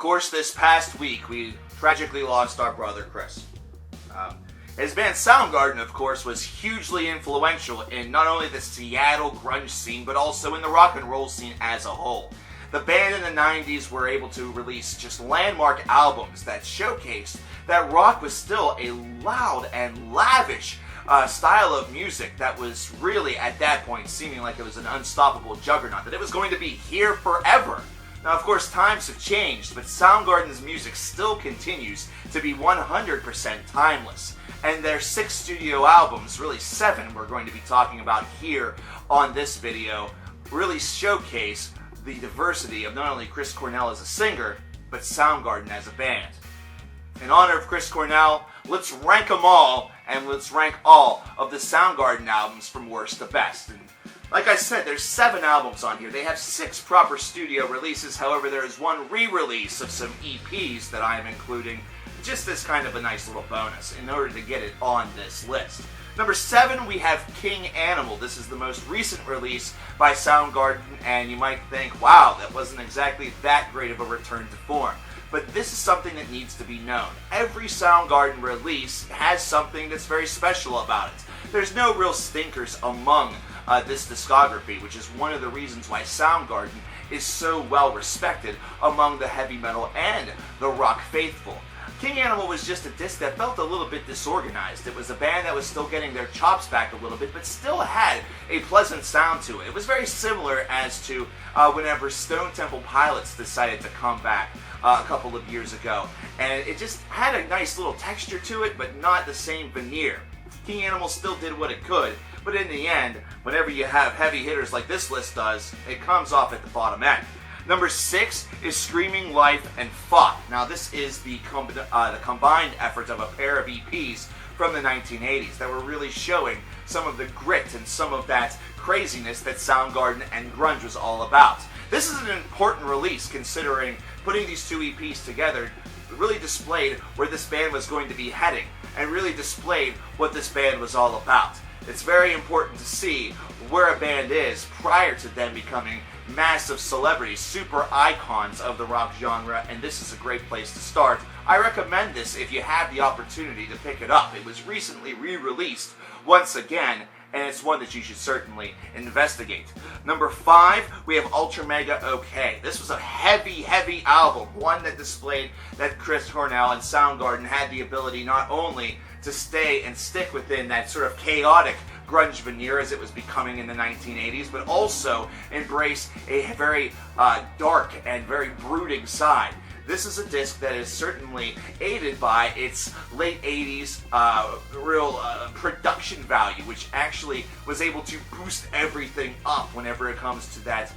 course, this past week, we tragically lost our brother, Chris. His band Soundgarden, of course, was hugely influential in not only the Seattle grunge scene, but also in the rock and roll scene as a whole. The band in the 90s were able to release just landmark albums that showcased that rock was still a loud and lavish style of music that was really, at that point, seeming like it was an unstoppable juggernaut, that it was going to be here forever. Now, of course, times have changed, but Soundgarden's music still continues to be 100% timeless. And their 6 studio albums, really 7 we're going to be talking about here on this video, really showcase the diversity of not only Chris Cornell as a singer, but Soundgarden as a band. In honor of Chris Cornell, let's rank them all, and let's rank all of the Soundgarden albums from worst to best. And like I said, there's 7 albums on here. They have 6 proper studio releases. However, there is one re-release of some EPs that I am including just as kind of a nice little bonus in order to get it on this list. Number 7, we have King Animal. This is the most recent release by Soundgarden, and you might think, wow, that wasn't exactly that great of a return to form. But this is something that needs to be known. Every Soundgarden release has something that's very special about it. There's no real stinkers among this discography, which is one of the reasons why Soundgarden is so well respected among the heavy metal and the rock faithful. King Animal was just a disc that felt a little bit disorganized. It was a band that was still getting their chops back a little bit, but still had a pleasant sound to it. It was very similar as to whenever Stone Temple Pilots decided to come back a couple of years ago. And it just had a nice little texture to it, but not the same veneer. King Animal still did what it could, but in the end, whenever you have heavy hitters like this list does, it comes off at the bottom end. Number 6 is Screaming Life and Fopp. Now, this is the combined effort of a pair of EPs from the 1980s that were really showing some of the grit and some of that craziness that Soundgarden and grunge was all about. This is an important release, considering putting these 2 EPs together really displayed where this band was going to be heading and really displayed what this band was all about. It's very important to see where a band is prior to them becoming massive celebrities, super icons of the rock genre, and this is a great place to start. I recommend this if you have the opportunity to pick it up. It was recently re-released once again, and it's one that you should certainly investigate. Number 5, we have Ultramega OK. This was a heavy, heavy album, one that displayed that Chris Cornell and Soundgarden had the ability not only to stay and stick within that sort of chaotic grunge veneer as it was becoming in the 1980s, but also embrace a very dark and very brooding side. This is a disc that is certainly aided by its late 80s real production value, which actually was able to boost everything up whenever it comes to that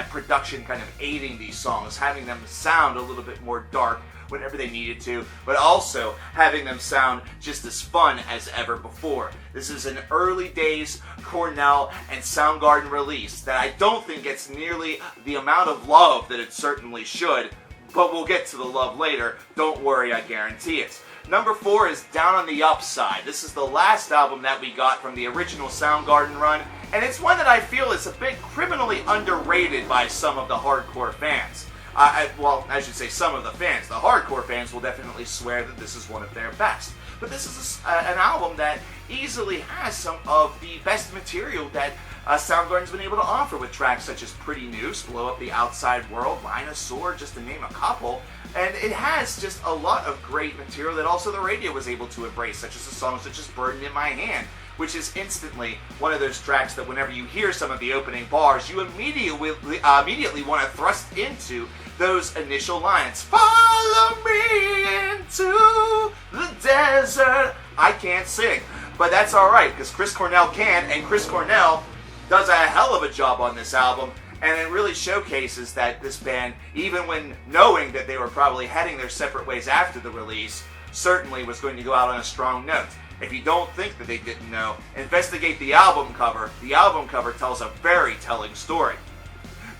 production kind of aiding these songs, having them sound a little bit more dark whenever they needed to, but also having them sound just as fun as ever before. This is an early days Cornell and Soundgarden release that I don't think gets nearly the amount of love that it certainly should, but we'll get to the love later. Don't worry, I guarantee it. Number 4 is Down on the Upside. This is the last album that we got from the original Soundgarden run, and it's one that I feel is a bit criminally underrated by some of the hardcore fans. I should say some of the fans. The hardcore fans will definitely swear that this is one of their best. But this is an album that easily has some of the best material that Soundgarden's been able to offer, with tracks such as Pretty Noose, Blow Up the Outside World, Rhinosaur, just to name a couple. And it has just a lot of great material that also the radio was able to embrace, such as a song such as Burden in My Hand, which is instantly one of those tracks that whenever you hear some of the opening bars, you immediately want to thrust into those initial lines. Follow me into the desert. I can't sing, but that's alright, because Chris Cornell can, and Chris Cornell does a hell of a job on this album, and it really showcases that this band, even when knowing that they were probably heading their separate ways after the release, certainly was going to go out on a strong note. If you don't think that they didn't know, investigate the album cover. The album cover tells a very telling story.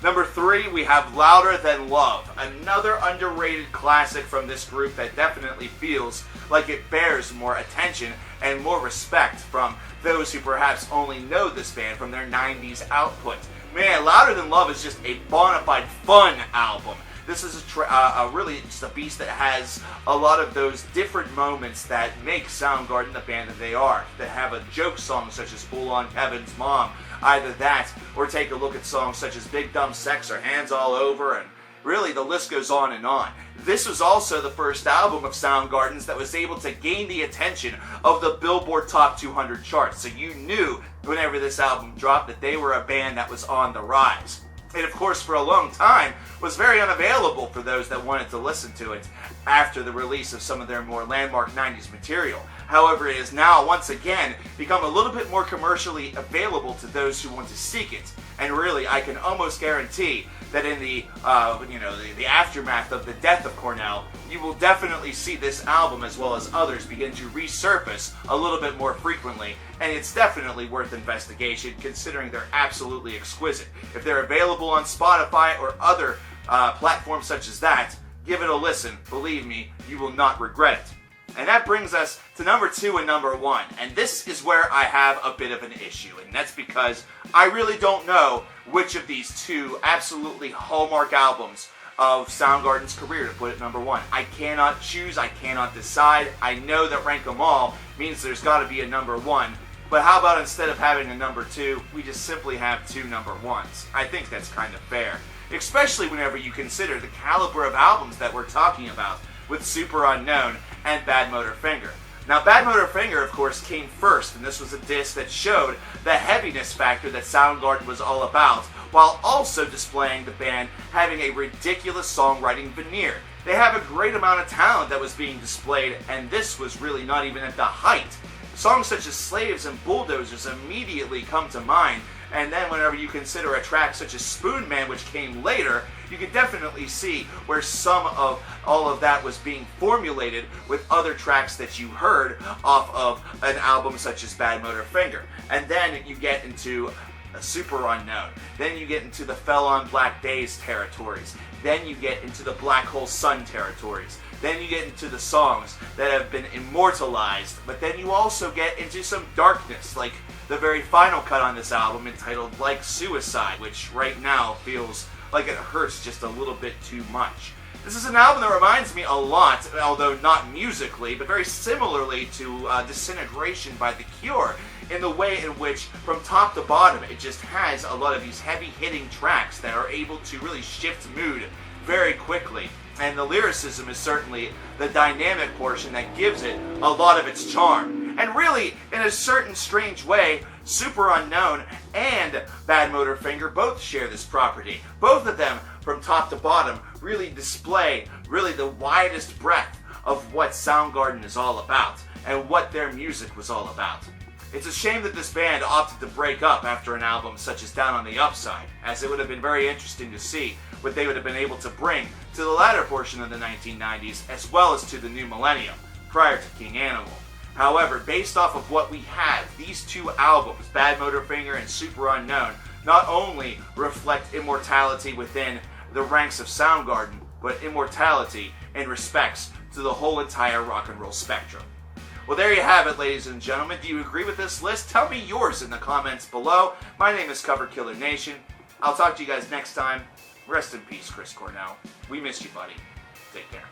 Number 3, we have Louder Than Love, another underrated classic from this group that definitely feels like it bears more attention and more respect from those who perhaps only know this band from their 90s output. Man, Louder Than Love is just a bona fide fun album. This is really just a beast that has a lot of those different moments that make Soundgarden the band that they are. That have a joke song such as Fool on Kevin's Mom, either that, or take a look at songs such as Big Dumb Sex or Hands All Over, and really the list goes on and on. This was also the first album of Soundgarden's that was able to gain the attention of the Billboard Top 200 charts, so you knew whenever this album dropped that they were a band that was on the rise. It, of course, for a long time, was very unavailable for those that wanted to listen to it after the release of some of their more landmark 90s material. However, it has now, once again, become a little bit more commercially available to those who want to seek it. And really, I can almost guarantee that in the aftermath of the death of Cornell, you will definitely see this album, as well as others, begin to resurface a little bit more frequently, and it's definitely worth investigation, considering they're absolutely exquisite. If they're available on Spotify or other platforms such as that, give it a listen. Believe me, you will not regret it. And that brings us to number 2 and number 1. And this is where I have a bit of an issue. And that's because I really don't know which of these two absolutely hallmark albums of Soundgarden's career to put at number 1. I cannot choose. I cannot decide. I know that rank them all means there's got to be a number 1. But how about instead of having a number 2, we just simply have 2 number 1s? I think that's kind of fair. Especially whenever you consider the caliber of albums that we're talking about with Superunknown and Badmotorfinger. Now, Badmotorfinger, of course, came first, and this was a disc that showed the heaviness factor that Soundgarden was all about, while also displaying the band having a ridiculous songwriting veneer. They have a great amount of talent that was being displayed, and this was really not even at the height. Songs such as Slaves and Bulldozers immediately come to mind, and then whenever you consider a track such as Spoon Man, which came later, you can definitely see where some of all of that was being formulated with other tracks that you heard off of an album such as Badmotorfinger. And then you get into Superunknown. Then you get into the Fell on Black Days territories. Then you get into the Black Hole Sun territories. Then you get into the songs that have been immortalized. But then you also get into some darkness, like the very final cut on this album entitled Like Suicide, which right now feels like it hurts just a little bit too much. This is an album that reminds me a lot, although not musically, but very similarly to Disintegration by The Cure, in the way in which, from top to bottom, it just has a lot of these heavy-hitting tracks that are able to really shift mood very quickly. And the lyricism is certainly the dynamic portion that gives it a lot of its charm. And really, in a certain strange way, Superunknown and Badmotorfinger both share this property. Both of them, from top to bottom, really display the widest breadth of what Soundgarden is all about and what their music was all about. It's a shame that this band opted to break up after an album such as Down on the Upside, as it would have been very interesting to see what they would have been able to bring to the latter portion of the 1990s as well as to the new millennium, prior to King Animal. However, based off of what we have, these two albums, Badmotorfinger and Superunknown, not only reflect immortality within the ranks of Soundgarden, but immortality in respects to the whole entire rock and roll spectrum. Well, there you have it, ladies and gentlemen. Do you agree with this list? Tell me yours in the comments below. My name is coverkillernation. I'll talk to you guys next time. Rest in peace, Chris Cornell. We miss you, buddy. Take care.